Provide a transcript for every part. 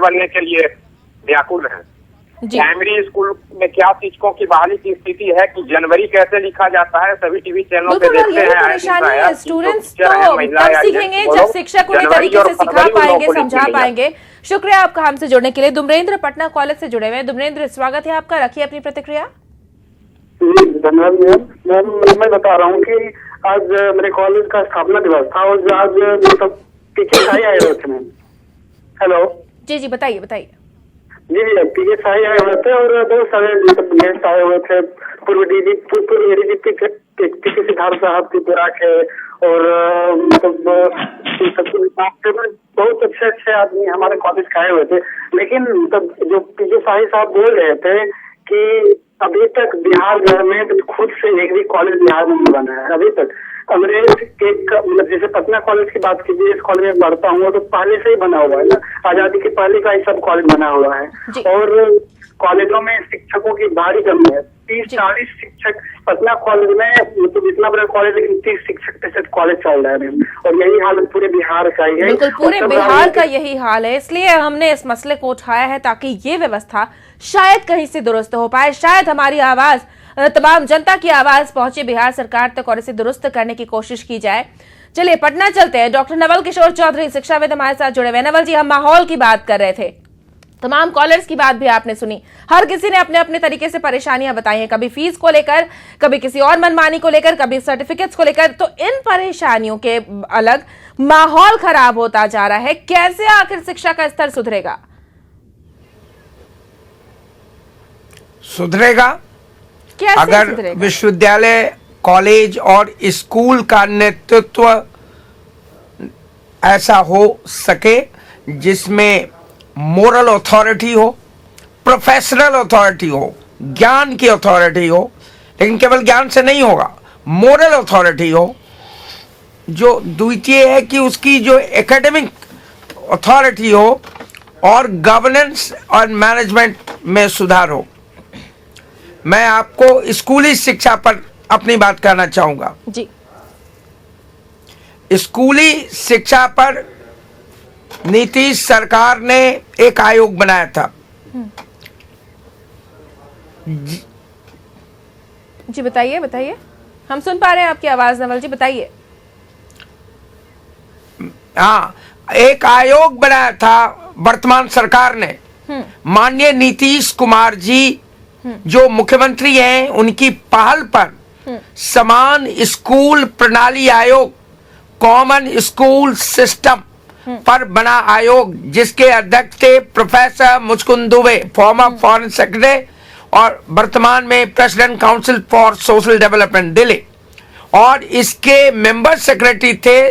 बनने के लिए व्याकुल हैं। प्राइमरी स्कूल में क्या शिक्षकों की बहाली की स्थिति है कि जनवरी कैसे लिखा जाता है, सभी टीवी चैनलों पे देखते हैं। स्टूडेंट्स तो तब सीखेंगे जब शिक्षक उन्हें तरीके से सिखा पाएंगे, समझा पाएंगे। शुक्रिया आपका हमसे जुड़ने के लिए। दुमरेंद्र पटना कॉलेज से जुड़े हुए हैं। दुमरेंद्र, स्वागत है आपका, रखिए अपनी प्रतिक्रिया। धन्यवाद मैम। मैं बता रहा हूँ कि आज मेरे कॉलेज का स्थापना दिवस था और आज मतलब टीचर आए हुए थे मैम। हेलो जी जी, बताइए बताइए। जी टीचर साई आए हुए थे और बहुत सारे गेस्ट आए हुए थे। पूर्व डीजीपी सिद्धार्थ साहब त्रिपुरा के और बहुत अच्छे आदमी हमारे कॉलेज के आए हुए थे। लेकिन तब जो टीचर साई साहब बोल रहे थे कि अभी तक बिहार गवर्नमेंट खुद से एक भी कॉलेज बिहार में नहीं बना है अभी तक। अंग्रेज के मतलब जैसे पटना कॉलेज की बात कीजिए, इस कॉलेज में पढ़ता हूँ तो पहले से ही बना हुआ है ना, आजादी के पहले का ही सब कॉलेज बना हुआ है। और कॉलेजों में शिक्षकों की भारी कमी है। 30-40 शिक्षक पटना कॉलेज में, मतलब इतना बड़ा कॉलेज लेकिन 30 शिक्षक के साथ कॉलेज चल रहा है और यही हाल पूरे बिहार का ही है। बिल्कुल पूरे बिहार का यही हाल है, इसलिए हमने इस मसले को उठाया है ताकि ये व्यवस्था शायद कहीं से दुरुस्त हो पाए, शायद हमारी आवाज, तमाम जनता की आवाज पहुंचे बिहार सरकार तक और इसे दुरुस्त करने की कोशिश की जाए। चलिए पटना चलते हैं। डॉक्टर नवल किशोर चौधरी शिक्षाविद हमारे साथ जुड़े हुए। नवल जी, हम माहौल की बात कर रहे थे, तमाम कॉलर्स की बात भी आपने सुनी, हर किसी ने अपने अपने तरीके से परेशानियां बताई हैं, कभी फीस को लेकर, कभी किसी और मनमानी को लेकर, कभी सर्टिफिकेट्स को लेकर। तो इन परेशानियों के अलग माहौल खराब होता जा रहा है, कैसे आखिर शिक्षा का स्तर सुधरेगा? अगर विश्वविद्यालय, कॉलेज और स्कूल का नेतृत्व ऐसा हो सके जिसमें मोरल अथॉरिटी हो, प्रोफेशनल अथॉरिटी हो, ज्ञान की अथॉरिटी हो, लेकिन केवल ज्ञान से नहीं होगा, मोरल अथॉरिटी हो। जो द्वितीय है कि उसकी जो एकेडमिक अथॉरिटी हो और गवर्नेंस और मैनेजमेंट में सुधार हो। मैं आपको स्कूली शिक्षा पर अपनी बात करना चाहूंगा जी। स्कूली शिक्षा पर नीतीश सरकार ने एक आयोग बनाया था। जी बताइए बताइए, हम सुन पा रहे हैं आपकी आवाज नवल जी, बताइए। हाँ, एक आयोग बनाया था वर्तमान सरकार ने। माननीय नीतीश कुमार जी जो मुख्यमंत्री हैं, उनकी पहल पर समान स्कूल प्रणाली आयोग, कॉमन स्कूल सिस्टम पर बना आयोग, जिसके अध्यक्ष थे professor Muchkund Dubey, former foreign secretary और वर्तमान में president council for social development Delhi. और इसके मेंबर सेक्रेटरी थे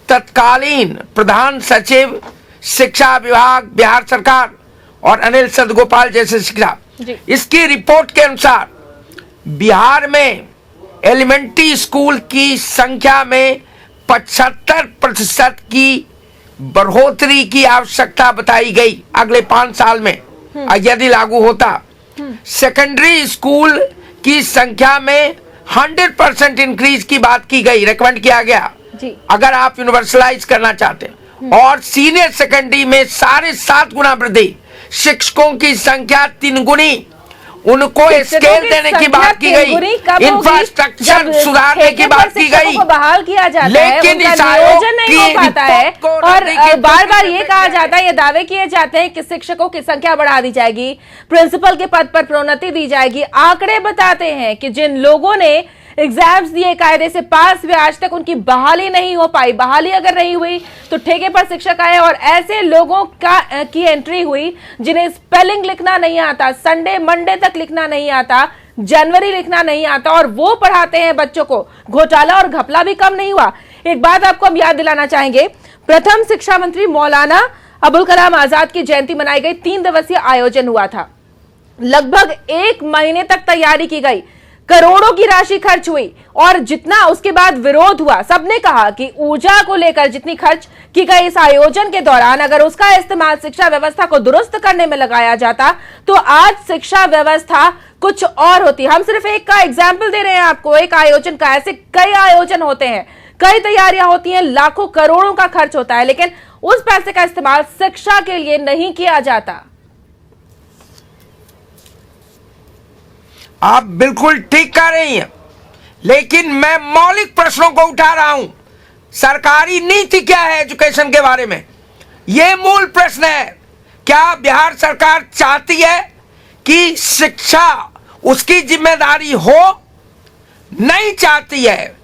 तत्कालीन प्रधान सचिव शिक्षा विभाग बिहार सरकार और अनिल सदगोपाल जैसे शिक्षा। इसकी रिपोर्ट के अनुसार बिहार में एलिमेंट्री स्कूल की संख्या में 75% की बढ़ोतरी की आवश्यकता बताई गई अगले 5 साल में यदि लागू होता। सेकेंडरी स्कूल की संख्या में 100% इंक्रीज की बात की गई, रेकमेंड किया गया अगर आप यूनिवर्सलाइज करना चाहते हैं। और सीनियर सेकेंडरी में 7.5 गुना वृद्धि, शिक्षकों की संख्या 3 गुनी, उनको स्केल देने की बात की गई, इंफ्रास्ट्रक्चर सुधारने की बात की गई, बहाल किया जाता है, लेकिन इस नियोजन नहीं हो पाता है और बार बार ये कहा जाता है, ये दावे किए जाते हैं कि शिक्षकों की संख्या बढ़ा दी जाएगी, प्रिंसिपल के पद पर प्रोन्नति दी जाएगी। आंकड़े बताते हैं कि जिन लोगों ने एग्जाम्स दिए, कायदे से पास हुए, आज तक उनकी बहाली नहीं हो पाई। बहाली अगर नहीं हुई तो ठेके पर शिक्षक आए और ऐसे लोगों की एंट्री हुई जिन्हें स्पेलिंग लिखना नहीं आता, संडे मंडे तक लिखना नहीं आता, जनवरी लिखना नहीं आता, और वो पढ़ाते हैं बच्चों को। घोटाला और घपला भी कम नहीं हुआ। एक बात आपको हम याद दिलाना चाहेंगे, प्रथम शिक्षा मंत्री मौलाना अबुल कलाम आजाद की जयंती मनाई गई, 3 दिवसीय आयोजन हुआ था, लगभग 1 महीने तक तैयारी की गई, करोड़ों की राशि खर्च हुई और जितना उसके बाद विरोध हुआ, सबने कहा कि ऊर्जा को लेकर जितनी खर्च की गई इस आयोजन के दौरान, अगर उसका इस्तेमाल शिक्षा व्यवस्था को दुरुस्त करने में लगाया जाता तो आज शिक्षा व्यवस्था कुछ और होती। हम सिर्फ एक का एग्जाम्पल दे रहे हैं आपको, एक आयोजन का। ऐसे कई आयोजन होते हैं, कई तैयारियां होती हैं, लाखों करोड़ों का खर्च होता है, लेकिन उस पैसे का इस्तेमाल शिक्षा के लिए नहीं किया जाता? आप बिल्कुल ठीक कह रही हैं, लेकिन मैं मौलिक प्रश्नों को उठा रहा हूं। सरकारी नीति क्या है एजुकेशन के बारे में, यह मूल प्रश्न है। क्या बिहार सरकार चाहती है कि शिक्षा उसकी जिम्मेदारी हो? नहीं चाहती है।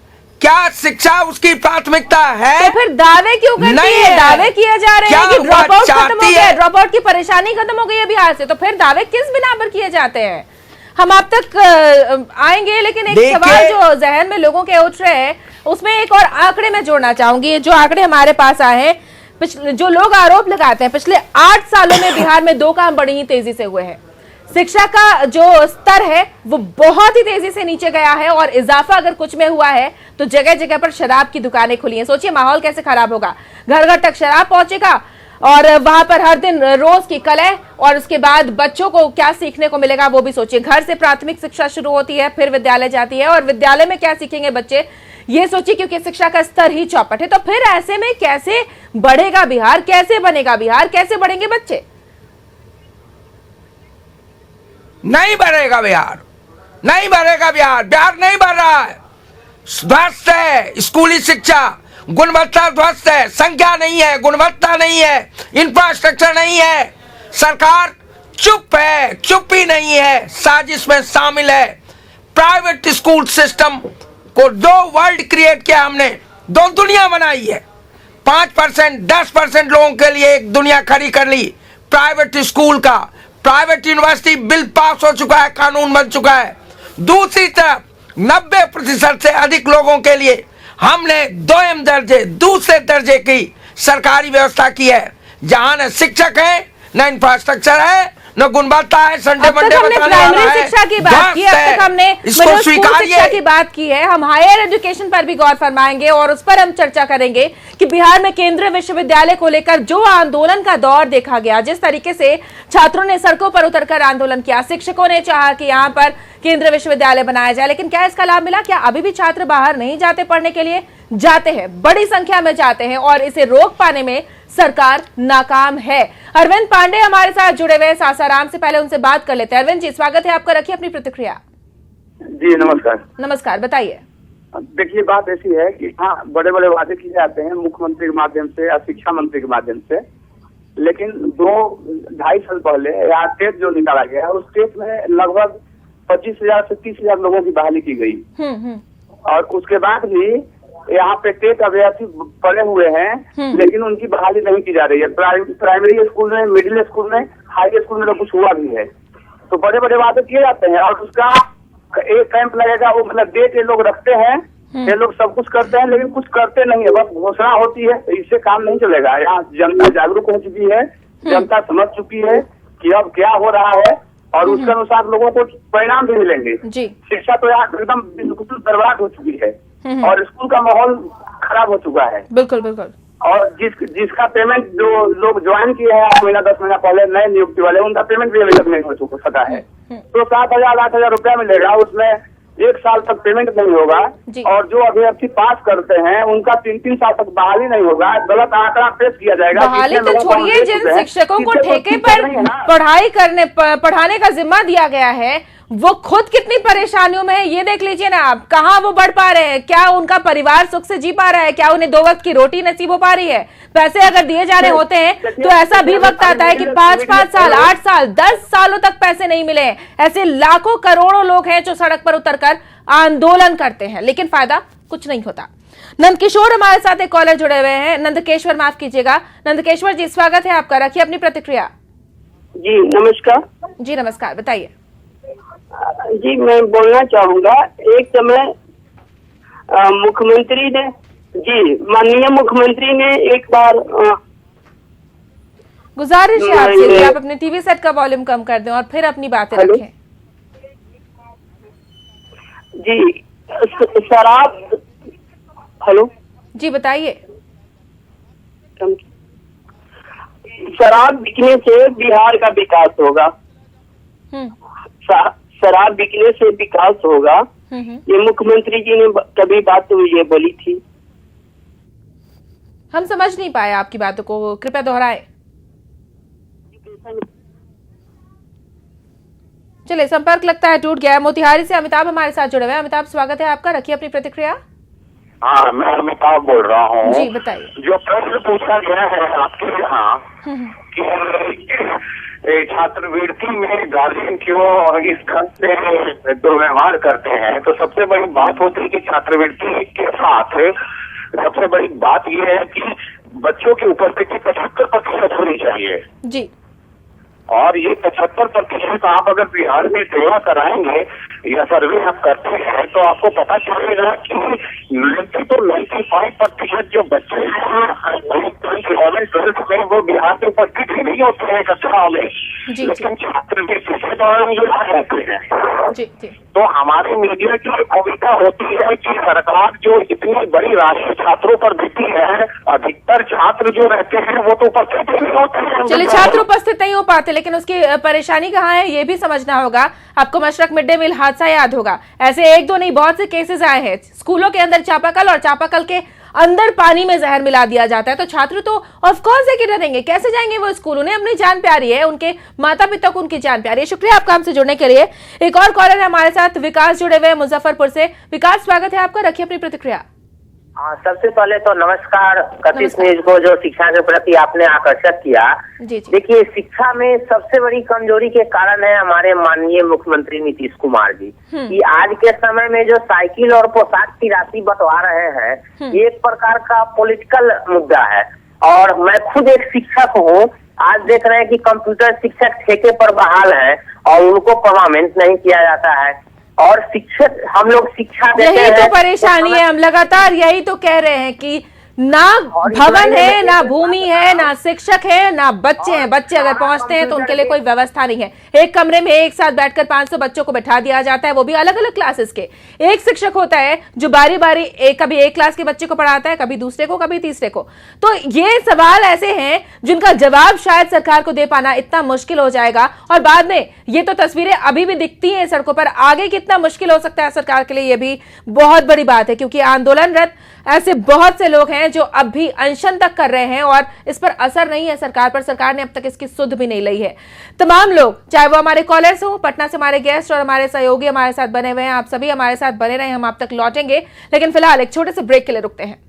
क्या शिक्षा उसकी प्राथमिकता है? तो फिर दावे क्यों करती है? दावे किए जा रहे हैं कि ड्रॉप आउट खत्म हो गया, ड्रॉप आउट की परेशानी खत्म हो गई है बिहार से, तो फिर दावे किस बिना पर किए जाते हैं? हम आप तक आएंगे, लेकिन एक सवाल जो जहन में लोगों के उठ रहे हैं, उसमें एक और आंकड़े में जोड़ना चाहूंगी। जो आंकड़े हमारे पास आए हैं, जो लोग आरोप लगाते हैं पिछले 8 सालों में बिहार में 2 काम बड़ी ही तेजी से हुए हैं। शिक्षा का जो स्तर है वो बहुत ही तेजी से नीचे गया है, और इजाफा अगर कुछ में हुआ है तो जगह जगह पर शराब की दुकानें खुली हैं। सोचिए माहौल कैसे खराब होगा, घर घर तक शराब पहुंचेगा, और वहां पर हर दिन रोज की कलह, और उसके बाद बच्चों को क्या सीखने को मिलेगा वो भी सोचिए। घर से प्राथमिक शिक्षा शुरू होती है, फिर विद्यालय जाती है, और विद्यालय में क्या सीखेंगे बच्चे ये सोचिए, क्योंकि शिक्षा का स्तर ही चौपट है। तो फिर ऐसे में कैसे बढ़ेगा बिहार, कैसे बनेगा बिहार, कैसे बढ़ेंगे बच्चे? नहीं बढ़ेगा बिहार, नहीं बढ़ेगा बिहार। बिहार नहीं बढ़ रहा है, ध्वस्त है स्कूली शिक्षा, गुणवत्ता ध्वस्त है, संख्या नहीं है, गुणवत्ता नहीं है, इंफ्रास्ट्रक्चर नहीं है। सरकार चुप है, चुप्पी नहीं है, साजिश में शामिल है। प्राइवेट स्कूल सिस्टम को 2 वर्ल्ड क्रिएट किया हमने, 2 दुनिया बनाई है। 5% 10% लोगों के लिए एक दुनिया खड़ी कर ली प्राइवेट स्कूल का। प्राइवेट यूनिवर्सिटी बिल पास हो चुका है, कानून बन चुका है। दूसरी तरफ 90% से अधिक लोगों के लिए हमने 2M दर्जे, दूसरे दर्जे की सरकारी व्यवस्था की है, जहां न शिक्षक है, न इंफ्रास्ट्रक्चर है, न गुणवत्ता है। संडे मंडे प्राइमरी शिक्षा की बात की, अब तक हमने स्कूल शिक्षा की बात की है। हम हायर एजुकेशन पर भी गौर फरमाएंगे, और उस पर हम चर्चा करेंगे कि बिहार में केंद्रीय विश्वविद्यालय को लेकर जो आंदोलन का दौर देखा गया, जिस तरीके से छात्रों ने सड़कों पर उतरकर आंदोलन किया, शिक्षकों ने चाहा कि यहाँ पर केंद्रीय विश्वविद्यालय बनाया जाए, लेकिन क्या इसका लाभ मिला? क्या अभी भी छात्र बाहर नहीं जाते पढ़ने के लिए? जाते हैं, बड़ी संख्या में जाते हैं, और इसे रोक पाने में सरकार नाकाम है। अरविंद पांडे हमारे साथ जुड़े हुए हैं सासाराम से, पहले उनसे बात कर लेते हैं। अरविंद जी, स्वागत है आपका, रखिए अपनी प्रतिक्रिया। जी नमस्कार। नमस्कार, बताइए। देखिए बात ऐसी है कि हाँ, बड़े बड़े वादे किए जाते हैं मुख्यमंत्री के माध्यम से या शिक्षा मंत्री के माध्यम से, लेकिन 2-2.5 साल पहले यहाँ टेट जो निकाला गया, उस टेट में लगभग 25,000 से 30,000 लोगों की बहाली की गई। और उसके बाद भी यहाँ पे टेट अभ्यर्थी पड़े हुए हैं, लेकिन उनकी बहाली नहीं की जा रही है। प्राइमरी स्कूल में, मिडिल स्कूल में, हाई स्कूल में तो कुछ हुआ भी है। तो बड़े बड़े वादे किए जाते हैं, और उसका एक कैंप लगेगा, वो मतलब डेट ये लोग रखते हैं, ये लोग सब कुछ करते हैं, लेकिन कुछ करते नहीं है, बस घोषणा होती है। तो इससे काम नहीं चलेगा। यहाँ जनता जागरूक हो चुकी है, जनता समझ चुकी है कि अब क्या हो रहा है, और उसके अनुसार लोगों को परिणाम भी मिलेंगे। शिक्षा तो यहाँ एकदम बिल्कुल बर्बाद हो चुकी है, और स्कूल का माहौल खराब हो चुका है। बिल्कुल बिल्कुल। और जिसका पेमेंट जो लोग ज्वाइन किए हैं 8 महीना 10 महीना पहले नए नियुक्ति वाले, उनका पेमेंट भी अभी तक नहीं हो सका है। तो 7,000-8,000 रुपया मिलेगा, उसमें 1 साल तक पेमेंट नहीं होगा। और जो अभ्यर्थी पास करते हैं उनका 3-3 साल तक बहाली नहीं होगा। गलत आंकड़ा पेश किया जाएगा। बहाली तो छोड़िए, जिन शिक्षकों को ठेके पर पढ़ाने का जिम्मा दिया गया है, वो खुद कितनी परेशानियों में है ये देख लीजिए ना आप। कहाँ वो बढ़ पा रहे हैं? क्या उनका परिवार सुख से जी पा रहा है? क्या उन्हें 2 वक्त की रोटी नसीब हो पा रही है? पैसे अगर दिए जाने होते हैं तो ऐसा भी वक्त आता है कि 5-5 साल, 8 साल, 10 सालों तक पैसे नहीं मिले। ऐसे लाखों करोड़ों लोग हैं जो सड़क पर उतरकर आंदोलन करते हैं, लेकिन फायदा कुछ नहीं होता। नंदकिशोर हमारे साथ एक कॉलर जुड़े हुए हैं, नंदकेश्वर माफ कीजिएगा। नंदकेश्वर जी, स्वागत है आपका, रखिए अपनी प्रतिक्रिया। जी नमस्कार। जी नमस्कार, बताइए। जी मैं बोलना चाहूंगा, एक समय मुख्यमंत्री ने, जी माननीय मुख्यमंत्री ने एक बार, गुजारिश है आपसे कि आप अपने टीवी सेट का वॉल्यूम कम कर दें और फिर अपनी बातें रखें। जी शराब, हेलो जी बताइए। शराब बिकने से बिहार का विकास होगा। शराब बिकने से विकास होगा, ये मुख्यमंत्री जी ने कभी बात तो ये बोली थी। हम समझ नहीं पाए आपकी बातों को, कृपया दोहराएं। चलिए, संपर्क लगता है टूट गया है। मोतिहारी से अमिताभ हमारे साथ जुड़े हुए हैं। अमिताभ, स्वागत है आपका, रखिए अपनी प्रतिक्रिया। हाँ, मैं अमिताभ बोल रहा हूँ। जी बताइए। जो प्रश्न पूछा गया है आपके यहाँ कि छात्रवृत्ति में गार्जियन क्यों इस ढंग से दुर्व्यवहार करते हैं, तो सबसे बड़ी बात होती है कि छात्रवृत्ति के साथ सबसे बड़ी बात यह है कि बच्चों की उपस्थिति 75% होनी चाहिए जी। और ये 75% आप अगर बिहार में सेवा कराएंगे या सर्वे आप करते हैं तो आपको पता चलेगा कि 95% जो बच्चे हैं 11-12 में वो बिहार में उपस्थित ही नहीं होते हैं कक्षाओं में, लेकिन छात्र भी पिछले दौरान जो रहते हैं। जी जी। तो हमारी मीडिया की भूमिका होती है कि सरकार जो इतनी बड़ी राशि छात्रों पर देती है, अधिकतर छात्र जो रहते हैं वो तो उपस्थित नहीं होते हैं। चलिए, छात्र उपस्थित नहीं हो पाते, लेकिन उसकी परेशानी कहाँ है ये भी समझना होगा। आपको मशरक मिड डे मील हादसा याद होगा, ऐसे एक दो नहीं बहुत से केसेस आए हैं। स्कूलों के अंदर चापाकल और चापाकल के अंदर पानी में जहर मिला दिया जाता है, तो छात्र तो ऑफ कोर्स है कि डरेंगे, कैसे जाएंगे वो स्कूल? उन्हें अपनी जान प्यारी है, उनके माता पिता को उनकी जान प्यारी है। शुक्रिया आपका हमसे जुड़ने के लिए। एक और कॉलर है हमारे साथ, विकास जुड़े हुए मुजफ्फरपुर से। विकास, स्वागत है आपका, रखिए अपनी प्रतिक्रिया। सबसे पहले तो नमस्कार कशिश न्यूज को, जो शिक्षा के प्रति आपने आकर्षित किया। देखिए, शिक्षा में सबसे बड़ी कमजोरी के कारण है हमारे माननीय मुख्यमंत्री नीतीश कुमार जी, कि आज के समय में जो साइकिल और पोशाक की राशि बंटवा रहे हैं, ये एक प्रकार का पॉलिटिकल मुद्दा है। और मैं खुद एक शिक्षक हूँ, आज देख रहे हैं कि कंप्यूटर शिक्षक ठेके पर बहाल है और उनको परमानेंट नहीं किया जाता है। और शिक्षक, हम लोग शिक्षा देते हैं, यही तो परेशानी है। हम लगातार यही तो कह रहे हैं कि ना भवन है, ना भूमि है, ना शिक्षक है, ना बच्चे हैं। बच्चे अगर पहुंचते हैं तो उनके लिए कोई व्यवस्था नहीं है। एक कमरे में एक साथ बैठकर 500 बच्चों को बैठा दिया जाता है, वो भी अलग अलग क्लासेस के। एक शिक्षक होता है जो बारी बारी कभी एक क्लास के बच्चे को पढ़ाता है, कभी दूसरे को, कभी तीसरे को। तो ये सवाल ऐसे हैं जिनका जवाब शायद सरकार को दे पाना इतना मुश्किल हो जाएगा। और बाद में ये तो तस्वीरें अभी भी दिखती हैं सड़कों पर, आगे कितना मुश्किल हो सकता है सरकार के लिए, ये भी बहुत बड़ी बात है। क्योंकि आंदोलनरत ऐसे बहुत से लोग हैं जो अब भी अनशन तक कर रहे हैं और इस पर असर नहीं है सरकार पर। सरकार ने अब तक इसकी सुध भी नहीं ली है। तमाम लोग, चाहे वो हमारे कॉलर्स हो, पटना से हमारे गेस्ट और हमारे सहयोगी हमारे साथ बने हुए हैं, आप सभी हमारे साथ बने रहे, हम आप तक लौटेंगे। लेकिन फिलहाल एक छोटे से ब्रेक के लिए रुकते हैं।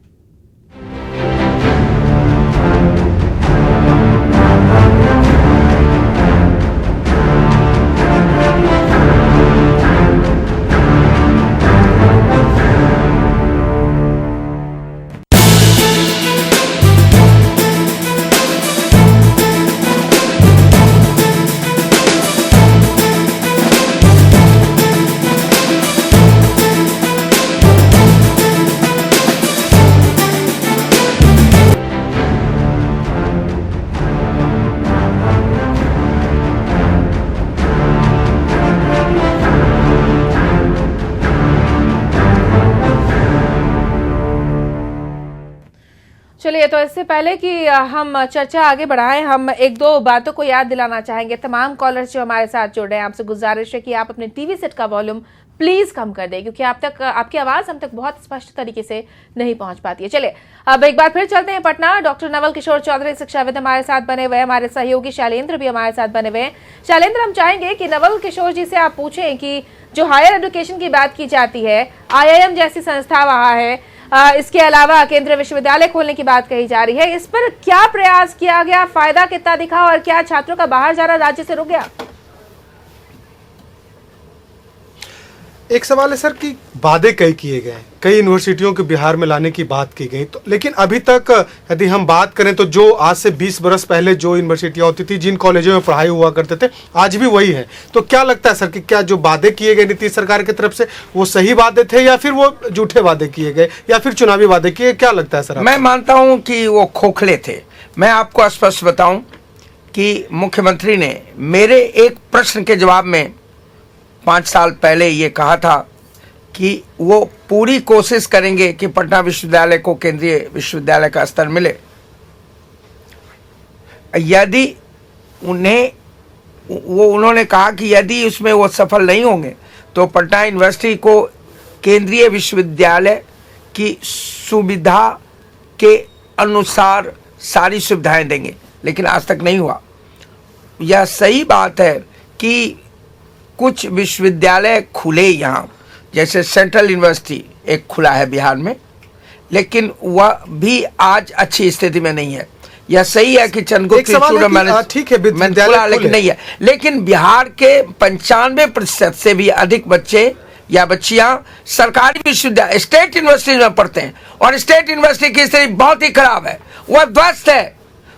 चलिए, तो इससे पहले कि हम चर्चा आगे बढ़ाएं, हम एक दो बातों को याद दिलाना चाहेंगे। तमाम कॉलर्स जो हमारे साथ जुड़ रहे हैं, आपसे गुजारिश है कि आप अपने टीवी सेट का वॉल्यूम प्लीज कम कर दें, क्योंकि आप तक आपकी आवाज हम तक बहुत स्पष्ट तरीके से नहीं पहुंच पाती है। चलिए, अब एक बार फिर चलते हैं पटना। डॉक्टर नवल किशोर चौधरी शिक्षाविद हमारे साथ बने हुए हैं, हमारे सहयोगी शैलेंद्र भी हमारे साथ बने हुए हैं। शैलेंद्र, हम चाहेंगे कि नवल किशोर जी से आप पूछें कि जो हायर एजुकेशन की बात की जाती है, IIM जैसी संस्था वहां है, इसके अलावा केंद्रीय विश्वविद्यालय खोलने की बात कही जा रही है, इस पर क्या प्रयास किया गया, फायदा कितना दिखा और क्या छात्रों का बाहर जाना राज्य से रुक गया? एक सवाल है सर कि वादे कई किए गए, कई यूनिवर्सिटियों के बिहार में लाने की बात की गई, तो लेकिन अभी तक यदि हम बात करें तो जो आज से 20 बरस पहले जो यूनिवर्सिटियां होती थी, जिन कॉलेजों में पढ़ाई हुआ करते थे, आज भी वही है। तो क्या लगता है सर कि क्या जो वादे किए गए नीतीश सरकार की तरफ से वो सही वादे थे या फिर वो झूठे वादे किए गए या फिर चुनावी वादे किए? क्या लगता है सर? मैं मानता हूं कि वो खोखले थे। मैं आपको स्पष्ट बताऊं कि मुख्यमंत्री ने मेरे एक प्रश्न के जवाब में 5 साल पहले ये कहा था कि वो पूरी कोशिश करेंगे कि पटना विश्वविद्यालय को केंद्रीय विश्वविद्यालय का स्तर मिले। यदि उन्होंने कहा कि यदि उसमें वो सफल नहीं होंगे तो पटना यूनिवर्सिटी को केंद्रीय विश्वविद्यालय की सुविधा के अनुसार सारी सुविधाएं देंगे, लेकिन आज तक नहीं हुआ। यह सही बात है कि कुछ विश्वविद्यालय खुले यहाँ, जैसे सेंट्रल यूनिवर्सिटी एक खुला है बिहार में, लेकिन वह भी आज अच्छी स्थिति में नहीं है। यह सही है कि चंद्रगुप्त ठीक है खुला, लेकिन नहीं है। लेकिन बिहार के 95% से भी अधिक बच्चे या बच्चियां सरकारी विश्वविद्यालय स्टेट यूनिवर्सिटी में पढ़ते हैं, और स्टेट यूनिवर्सिटी की स्थिति बहुत ही खराब है, वह ध्वस्त है।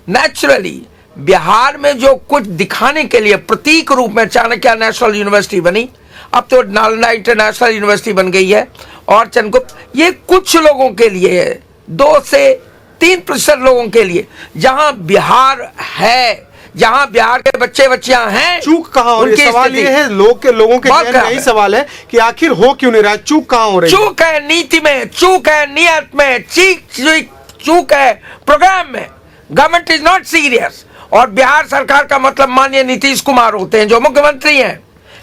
नेचुरली बिहार में जो कुछ दिखाने के लिए प्रतीक रूप में चाणक्य नेशनल यूनिवर्सिटी बनी, अब तो नालंदा इंटरनेशनल यूनिवर्सिटी बन गई है, और चंद्रगुप्त, ये कुछ लोगों के लिए है, 2 से 3% लोगों के लिए। जहां बिहार है, जहां बिहार के बच्चे बच्चियां हैं, चूक कहां हो रही है? सवाल ये है, लोगों के यही सवाल है कि आखिर हो क्यों नहीं रहा, चूक कहां हो रही है? चूक है नीति में, चूक है नियत में, चूक है प्रोग्राम में। Government is not serious. और बिहार सरकार का मतलब माननीय नीतीश कुमार होते हैं, जो मुख्यमंत्री हैं।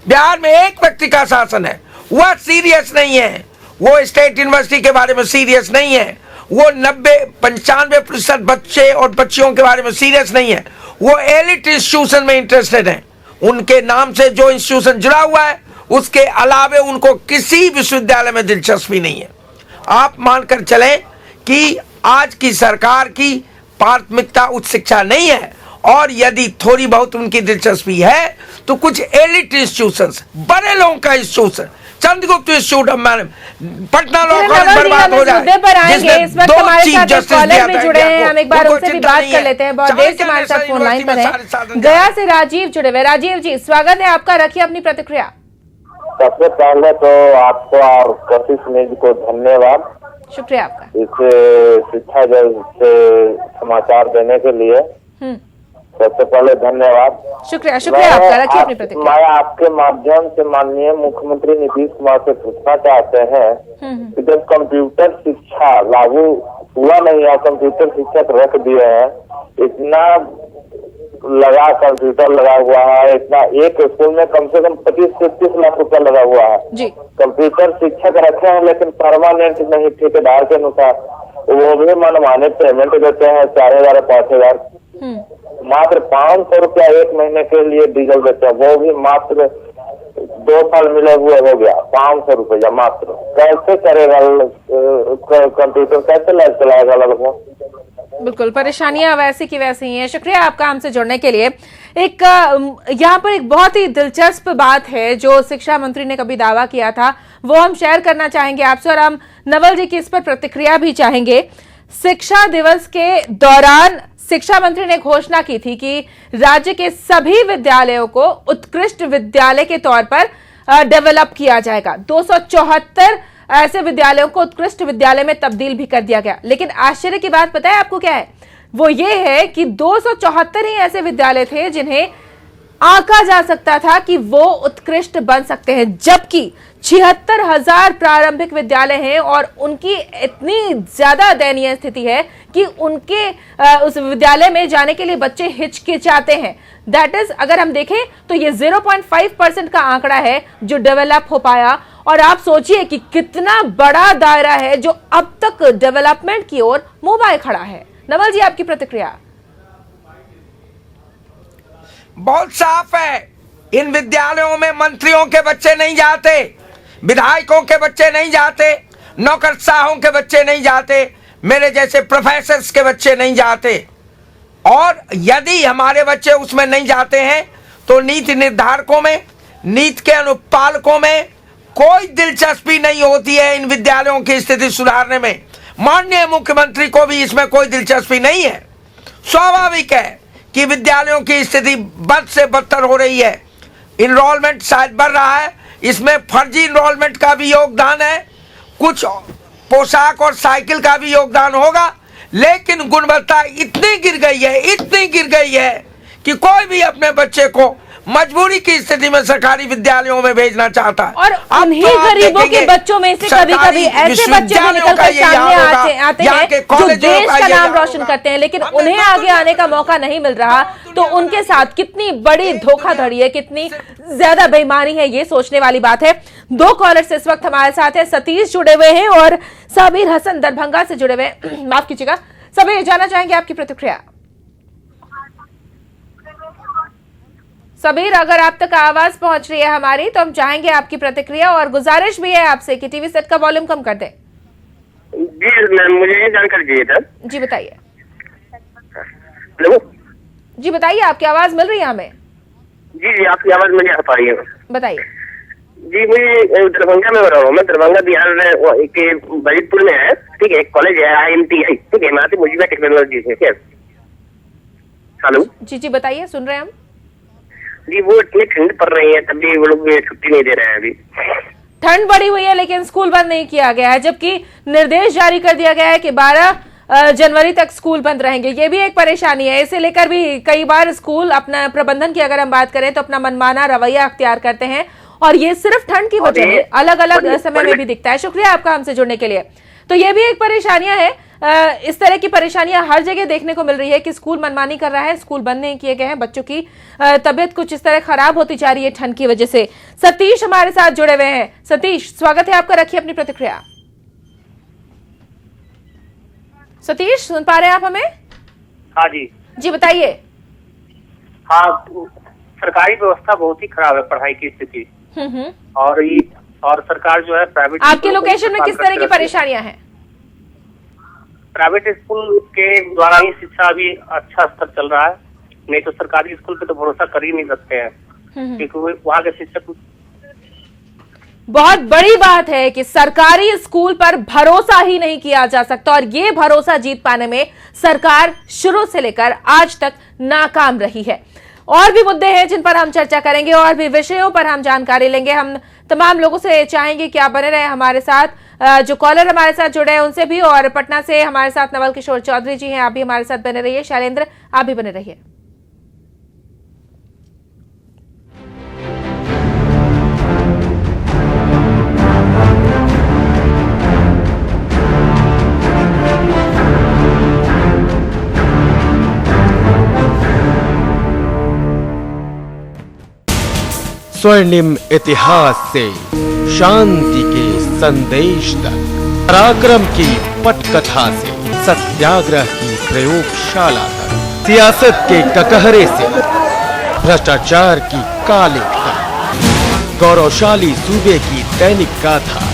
बिहार में एक व्यक्ति का शासन है, वह सीरियस नहीं है। वो स्टेट यूनिवर्सिटी के बारे में सीरियस नहीं है, वो 95% बच्चे और बच्चियों के बारे में सीरियस नहीं है। वो एलिट इंस्टीट्यूशन में इंटरेस्टेड हैं। उनके नाम से जो इंस्टीट्यूशन जुड़ा हुआ है, उसके अलावे उनको किसी विश्वविद्यालय में दिलचस्पी नहीं है। आप मानकर चलें कि आज की सरकार की प्राथमिकता उच्च शिक्षा नहीं है, और यदि थोड़ी बहुत उनकी दिलचस्पी है तो कुछ एलिट इंस्टीट्यूशंस, बड़े लोगों का institution, Chandragupta institute of management, Patna law college बर्बाद हो जाए, इस वक्त हमारे साथ कॉलर में जुड़े हैं, हम एक बार उनसे भी बात कर लेते हैं। बहुत देर से हमारे साथ फोन लाइन पर है, गया से राजीव जुड़े हुए। राजीव जी, स्वागत है आपका, रखिए अपनी प्रतिक्रिया। सबसे पहले तो आपको और कशिश न्यूज को धन्यवाद, शुक्रिया आपका, इस शिक्षा से समाचार देने के लिए सबसे पहले धन्यवाद। शुक्रिया आपका, रखिए अपनी प्रतिक्रिया। मैं आपके माध्यम से माननीय मुख्यमंत्री नीतीश कुमार से पूछना चाहते हैं कि जब कंप्यूटर शिक्षा लागू हुआ नहीं है, कंप्यूटर शिक्षक रख दिए हैं, इतना लगा कंप्यूटर लगा हुआ है, इतना एक स्कूल में कम से कम 25 से 30 लाख रुपया लगा हुआ है जी। कंप्यूटर शिक्षक रखे हैं, लेकिन परमानेंट नहीं, ठेकेदार के अनुसार। वो भी मनमाने पेमेंट देते हैं, 4,000 5,000, मात्र 500 रुपया एक महीने के लिए डीजल देते हैं, वो भी मात्र 2 साल मिले हुए हो गया, 500 रुपया मात्र। कैसे करेगा कंप्यूटर, कैसे लाइफ चलाएगा लड़कों? बिल्कुल, परेशानियां वैसी की वैसी ही हैं। शुक्रिया आपका हमसे जुड़ने के लिए। एक यहाँ पर एक बहुत ही दिलचस्प बात है जो शिक्षा मंत्री ने कभी दावा किया था, वो हम शेयर करना चाहेंगे आपसे, और हम नवल जी की इस पर प्रतिक्रिया भी चाहेंगे। शिक्षा दिवस के दौरान शिक्षा मंत्री ने घोषणा की थी कि राज्य के सभी विद्यालयों को उत्कृष्ट विद्यालय के तौर पर डेवलप किया जाएगा। 274 ऐसे विद्यालयों को उत्कृष्ट विद्यालय में तब्दील भी कर दिया गया। लेकिन आश्चर्य की बात पता है आपको क्या है? वो ये है कि 274 ही ऐसे विद्यालय थे जिन्हें आंका जा सकता था कि वो उत्कृष्ट बन सकते हैं, जबकि 76,000 प्रारंभिक विद्यालय हैं और उनकी इतनी ज्यादा दयनीय स्थिति है कि उनके उस विद्यालय में जाने के लिए बच्चे हिचकिचाते हैं। दैट इज, अगर हम देखें तो ये 0.5% का आंकड़ा है जो डेवलप हो पाया, और आप सोचिए कि कितना बड़ा दायरा है जो अब तक डेवलपमेंट की ओर मुंह बाए खड़ा है। नवल जी, आपकी प्रतिक्रिया? बहुत साफ है, इन विद्यालयों में मंत्रियों के बच्चे नहीं जाते, विधायकों के बच्चे नहीं जाते, नौकरशाहों के बच्चे नहीं जाते, मेरे जैसे प्रोफेसर्स के बच्चे नहीं जाते। और यदि हमारे बच्चे उसमें नहीं जाते हैं तो नीति निर्धारकों में, नीति के अनुपालकों में कोई दिलचस्पी नहीं होती है इन विद्यालयों की स्थिति सुधारने में। माननीय मुख्यमंत्री को भी इसमें कोई दिलचस्पी नहीं है। स्वाभाविक है कि विद्यालयों की स्थिति बद से बदतर हो रही है। इनरोलमेंट शायद बढ़ रहा है, इसमें फर्जी इनरोलमेंट का भी योगदान है, कुछ पोशाक और साइकिल का भी योगदान होगा, लेकिन गुणवत्ता इतनी गिर गई है कि कोई भी अपने बच्चे को मजबूरी की स्थिति में सरकारी विद्यालयों में भेजना चाहता है। और उन्हीं गरीबों के बच्चों में से कभी-कभी ऐसे बच्चे भी निकलकर सामने आते हैं जो देश का नाम रोशन करते हैं, लेकिन उन्हें आगे आने का मौका नहीं मिल रहा। तो उनके साथ कितनी बड़ी धोखाधड़ी है, कितनी ज्यादा बेईमानी है, ये सोचने वाली बात है। 2 कॉलर्स इस वक्त हमारे साथ है, सतीश जुड़े हुए हैं और साबिर हसन दरभंगा से जुड़े हुए हैं, माफ कीजिएगा, सबीर, जानना चाहेंगे आपकी प्रतिक्रिया। सबीर, अगर आप तक आवाज पहुंच रही है हमारी तो हम चाहेंगे आपकी प्रतिक्रिया, और गुजारिश भी है आपसे कि टीवी सेट का वॉल्यूम कम कर दें। जी मैम, मुझे ये जानकारी चाहिए था। जी बताइए। हेलो जी बताइए, आपकी आवाज मिल रही है हमें? जी, आपकी आवाज मुझे आ पा रही है। बताइए। जी, मैं दरभंगा में रहा हूँ। मैं दरभंगा बिहार में के बजीतपुर में है, ठीक है, एक कॉलेज है IMTI, ठीक है, माती मुजीबा टेक्नोलॉजी से। क्या? हेलो जी जी बताइए, सुन रहे हैं हम। जी, वो इतनी ठंड पड़ रही है तब भी वो लोग छुट्टी नहीं दे रहे हैं। अभी ठंड बढ़ी हुई है लेकिन स्कूल बंद नहीं किया गया है, जबकि निर्देश जारी कर दिया गया है कि 12 जनवरी तक स्कूल बंद रहेंगे। ये भी एक परेशानी है। इसे लेकर भी कई बार स्कूल अपना प्रबंधन की अगर हम बात करें तो अपना मनमाना रवैया अख्तियार करते हैं, और ये सिर्फ ठंड की वजह है, अलग अलग समय में भी दिखता है। शुक्रिया आपका हमसे जुड़ने के लिए। तो ये भी एक परेशानियां है। इस तरह की परेशानियां हर जगह देखने को मिल रही है कि स्कूल मनमानी कर रहा है, स्कूल बंद नहीं किए गए हैं, बच्चों की तबीयत कुछ इस तरह खराब होती जा रही है ठंड की वजह से। सतीश हमारे साथ जुड़े हुए हैं। सतीश, स्वागत है आपका, रखिए अपनी प्रतिक्रिया। सतीश, सुन पा रहे हैं आप हमें? हाँ जी। जी बताइए। हाँ, सरकारी व्यवस्था बहुत ही खराब है, पढ़ाई की स्थिति। और सरकार जो है प्राइवेट, आपके लोकेशन में किस तरह की परेशानियां हैं? प्राइवेट स्कूल के द्वारा ही शिक्षा अभी अच्छा स्तर चल रहा है, नहीं तो सरकारी स्कूल पे तो भरोसा कर ही नहीं सकते हैं, क्योंकि वहाँ के शिक्षक। बहुत बड़ी बात है कि सरकारी स्कूल पर भरोसा ही नहीं किया जा सकता, और ये भरोसा जीत पाने में सरकार शुरू से लेकर आज तक नाकाम रही है। और भी मुद्दे हैं जिन पर हम चर्चा करेंगे, और भी विषयों पर हम जानकारी लेंगे। हम तमाम लोगों से चाहेंगे कि आप बने रहे हमारे साथ, जो कॉलर हमारे साथ जुड़े हैं उनसे भी, और पटना से हमारे साथ नवल किशोर चौधरी जी हैं, आप भी हमारे साथ बने रहिए। शैलेंद्र, आप भी बने रहिए। स्वर्णिम इतिहास से शांति के संदेश तक, पराक्रम की पटकथा से सत्याग्रह की प्रयोगशाला तक, सियासत के ककहरे से भ्रष्टाचार की काले तक, गौरवशाली सूबे की दैनिक गाथा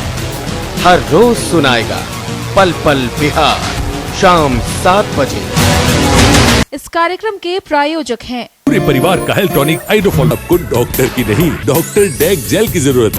हर रोज सुनाएगा पल पल बिहार, शाम 7 बजे। इस कार्यक्रम के प्रायोजक हैं पूरे परिवार का हेल्थ टॉनिक हाइड्रोफॉल। आपको डॉक्टर की नहीं, डॉक्टर डेक जेल की जरूरत।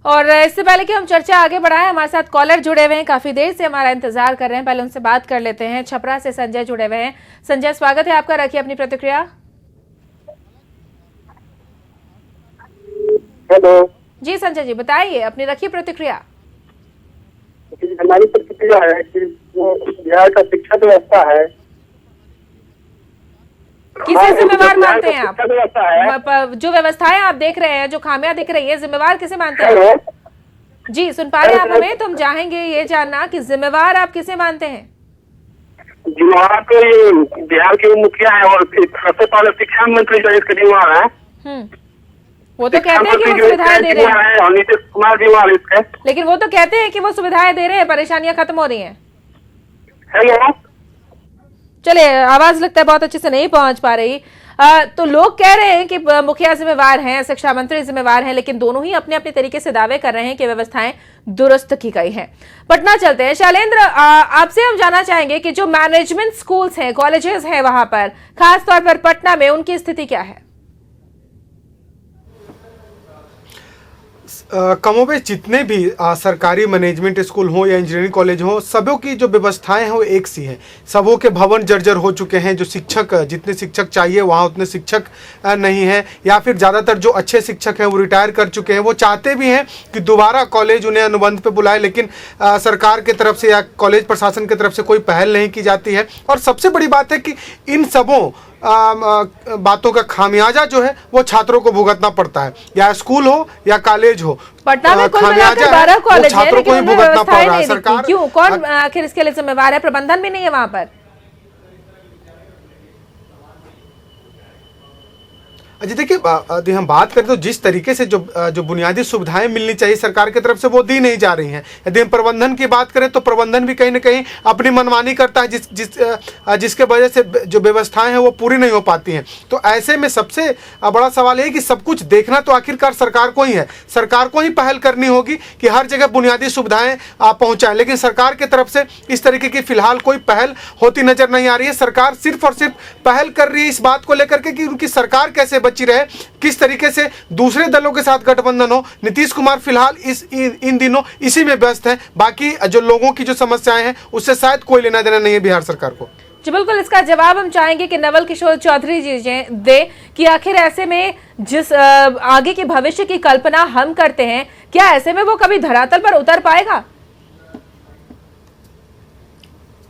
और इससे पहले कि हम चर्चा आगे बढ़ाएं, हमारे साथ कॉलर जुड़े हुए हैं, काफी देर से हमारा इंतजार कर रहे हैं, पहले उनसे बात कर लेते हैं। छपरा से संजय जुड़े हुए हैं। संजय, स्वागत है आपका, रखिए अपनी प्रतिक्रिया। हेलो जी संजय जी, बताइए अपनी, रखिए प्रतिक्रिया। हमारी प्रतिक्रिया है कि जो बिहार का शिक्षा व्यवस्था है, किसे जिम्मेवार मानते हैं आप? जो व्यवस्थाएं आप देख रहे हैं, जो खामियां दिख रही है, जिम्मेवार किसे मानते हैं? जी सुन पा रहे हैं आप हमें? तो हम चाहेंगे ये जानना कि जिम्मेवार आप किसे मानते हैं? जिम्मेवार तो ये बिहार के मुखिया है, और सबसे पहले शिक्षा मंत्री जो इसके जिम्मेवार है। वो तो कहते हैं कि वो सुविधाएं दे रहे हैं, और नीतीश कुमार जिम्मेवार इसके। लेकिन वो तो कहते हैं कि वो सुविधाएं दे रहे हैं, परेशानियां खत्म हो रही हैं। हेलो, चलिए, आवाज लगता है बहुत अच्छे से नहीं पहुंच पा रही। तो लोग कह रहे हैं कि मुखिया जिम्मेवार हैं, शिक्षा मंत्री जिम्मेवार हैं, लेकिन दोनों ही अपने अपने तरीके से दावे कर रहे हैं कि व्यवस्थाएं दुरुस्त की गई हैं। पटना चलते हैं। शैलेंद्र, आपसे हम जानना चाहेंगे कि जो मैनेजमेंट स्कूल्स हैं, कॉलेजेस हैं वहां पर, खासतौर पर पटना में, उनकी स्थिति क्या है? कमोबेश जितने भी सरकारी मैनेजमेंट स्कूल हो या इंजीनियरिंग कॉलेज हो, सबों की जो व्यवस्थाएं हैं वो एक सी हैं। सबों के भवन जर्जर हो चुके हैं। जो शिक्षक, जितने शिक्षक चाहिए वहाँ उतने शिक्षक नहीं हैं, या फिर ज़्यादातर जो अच्छे शिक्षक हैं वो रिटायर कर चुके हैं। वो चाहते भी हैं कि दोबारा कॉलेज उन्हें अनुबंध पे बुलाए, लेकिन सरकार की तरफ से या कॉलेज प्रशासन की तरफ से कोई पहल नहीं की जाती है। और सबसे बड़ी बात है कि इन सबों बातों का खामियाजा जो है वो छात्रों को भुगतना पड़ता है, या स्कूल हो या कॉलेज हो। पटना में कुल मिलाकर 12 कॉलेज है, छात्रों को ही भुगतना पड़ रहा है। सरकार क्यों, कौन आखिर इसके लिए जिम्मेवार है? प्रबंधन भी नहीं है वहां पर। अच्छा देखिए, यदि हम बात करें तो जिस तरीके से जो बुनियादी सुविधाएं मिलनी चाहिए सरकार की तरफ से वो दी नहीं जा रही हैं। यदि हम प्रबंधन की बात करें तो प्रबंधन भी कहीं ना कहीं अपनी मनमानी करता है, जिसके वजह से जो व्यवस्थाएं हैं वो पूरी नहीं हो पाती हैं। तो ऐसे में सबसे बड़ा सवाल है कि सब कुछ देखना तो आखिरकार सरकार को ही है। सरकार को ही पहल करनी होगी कि हर जगह बुनियादी सुविधाएं पहुंचाएं, लेकिन सरकार की तरफ से इस तरीके की फिलहाल कोई पहल होती नजर नहीं आ रही है। सरकार सिर्फ और सिर्फ पहल कर रही है इस बात को लेकर के कि उनकी सरकार कैसे बची रहे, किस तरीके से दूसरे दलों के साथ गठबंधन हो। नीतीश कुमार फिलहाल इन दिनों इसी में व्यस्त हैं। बाकी जो लोगों की जो समस्याएं हैं उससे शायद कोई लेना देना नहीं है बिहार सरकार को। जी बिल्कुल, इसका जवाब हम चाहेंगे कि नवल किशोर चौधरी जी दे कि आखिर ऐसे में जिस आगे के भविष्य की कल्पना हम करते हैं, क्या ऐसे में वो कभी धरातल पर उतर पाएगा?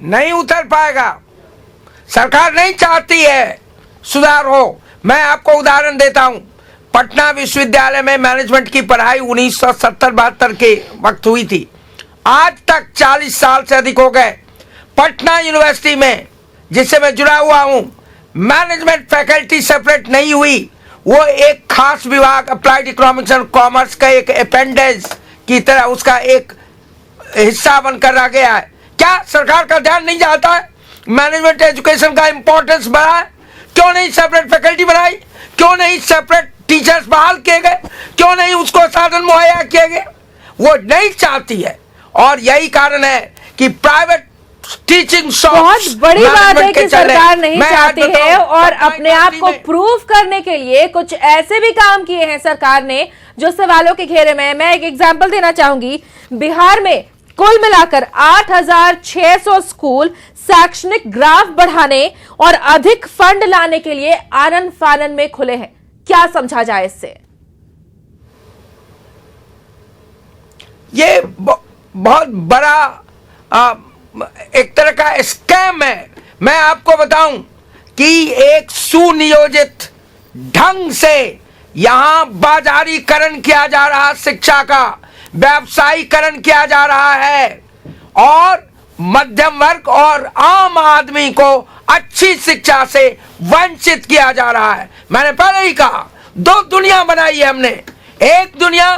नहीं उतर पाएगा। सरकार नहीं चाहती है सुधार हो। मैं आपको उदाहरण देता हूं, पटना विश्वविद्यालय में मैनेजमेंट की पढ़ाई 1970-72 के वक्त हुई थी। आज तक 40 साल से अधिक हो गए। पटना यूनिवर्सिटी में, जिससे मैं जुड़ा हुआ हूं, मैनेजमेंट फैकल्टी सेपरेट नहीं हुई। वो एक खास विभाग अप्लाइड इकोनॉमिक्स एंड कॉमर्स का एक अपेंडेज की तरह उसका एक हिस्सा बनकर रह गया है। क्या सरकार का ध्यान नहीं जाता है? मैनेजमेंट एजुकेशन का इंपॉर्टेंस बढ़ा है। क्यों नहीं सेपरेट फैकल्टी बनाई? क्यों नहीं सेपरेट टीचर्स बहाल किए गए? क्यों नहीं उसको साधन मुहैया किए गए? वो नहीं चाहती है, और यही कारण है कि प्राइवेट टीचिंग बहुत बड़ी बात है कि सरकार नहीं चाहती है, और अपने आप को प्रूव करने के लिए कुछ ऐसे भी काम किए हैं सरकार ने जो सवालों के घेरे में है। मैं एक एग्जांपल देना चाहूंगी। बिहार में कुल मिलाकर 8,600 स्कूल शैक्षणिक ग्राफ बढ़ाने और अधिक फंड लाने के लिए आनन फानन में खुले हैं। क्या समझा जाए इससे? ये बहुत बड़ा एक तरह का स्कैम है। मैं आपको बताऊं कि एक सुनियोजित ढंग से यहां बाजारीकरण किया जा रहा, शिक्षा का व्यवसायीकरण किया जा रहा है, और मध्यम वर्ग और आम आदमी को अच्छी शिक्षा से वंचित किया जा रहा है। मैंने पहले ही कहा, दो दुनिया बनाई है हमने। एक दुनिया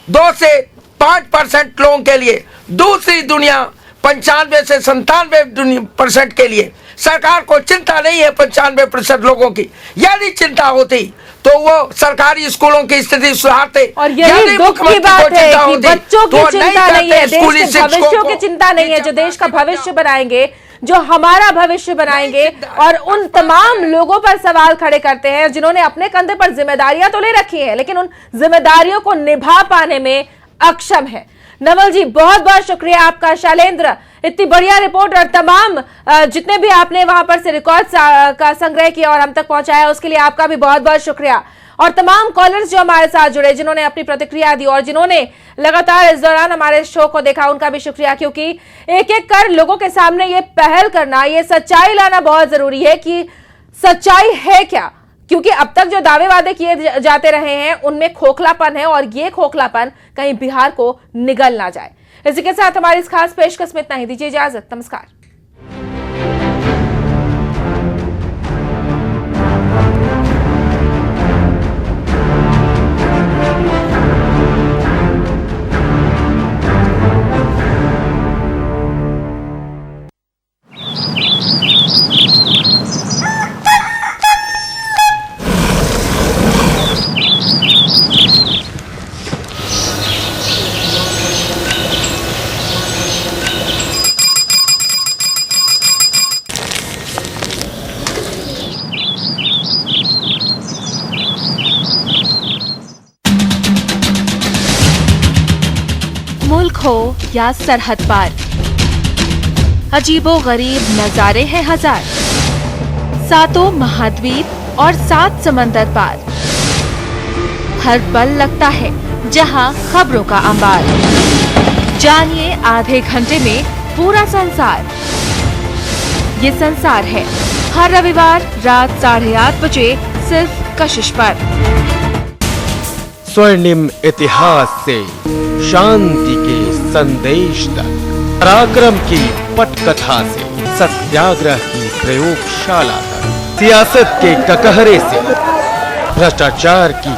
2 से 5% लोगों के लिए, दूसरी दुनिया 95 से 97% के लिए। सरकार को चिंता नहीं है 95% लोगों की। यदि चिंता होती तो वो सरकारी स्कूलों की स्थिति सुधारते। और यही दुख की बात है कि बच्चों की चिंता नहीं है, देश के भविष्य की चिंता नहीं है, जो देश का भविष्य बनाएंगे, जो हमारा भविष्य बनाएंगे, और उन तमाम लोगों पर सवाल खड़े करते हैं जिन्होंने अपने कंधे पर जिम्मेदारियां तो ले रखी है, लेकिन उन जिम्मेदारियों को निभा पाने में अक्षम है। नवल जी, बहुत बहुत शुक्रिया आपका। शैलेंद्र, इतनी बढ़िया रिपोर्ट और तमाम जितने भी आपने वहां पर से रिकॉर्ड का संग्रह किया और हम तक पहुंचाया, उसके लिए आपका भी बहुत बहुत शुक्रिया। और तमाम कॉलर्स जो हमारे साथ जुड़े, जिन्होंने अपनी प्रतिक्रिया दी और जिन्होंने लगातार इस दौरान हमारे शो को देखा, उनका भी शुक्रिया, क्योंकि एक एक कर लोगों के सामने ये पहल करना, ये सच्चाई लाना बहुत जरूरी है कि सच्चाई है क्या। क्योंकि अब तक जो दावे वादे किए जाते रहे हैं उनमें खोखलापन है, और ये खोखलापन कहीं बिहार को निगल ना जाए। इसी के साथ हमारी इस खास पेशकश में इतना ही। दीजिए इजाजत, नमस्कार। मुल्क हो या सरहद पार, अजीबो गरीब नजारे हैं हजार। सातों महाद्वीप और 7 समंदर पार, हर पल लगता है जहां खबरों का अंबार। जानिए आधे घंटे में पूरा संसार। ये संसार है हर रविवार रात 8:30 बजे सिर्फ कशिश पर। स्वर्णिम इतिहास से शांति के संदेश तक, पराक्रम की पटकथा से सत्याग्रह की प्रयोगशाला तक, सियासत के ककहरे से भ्रष्टाचार की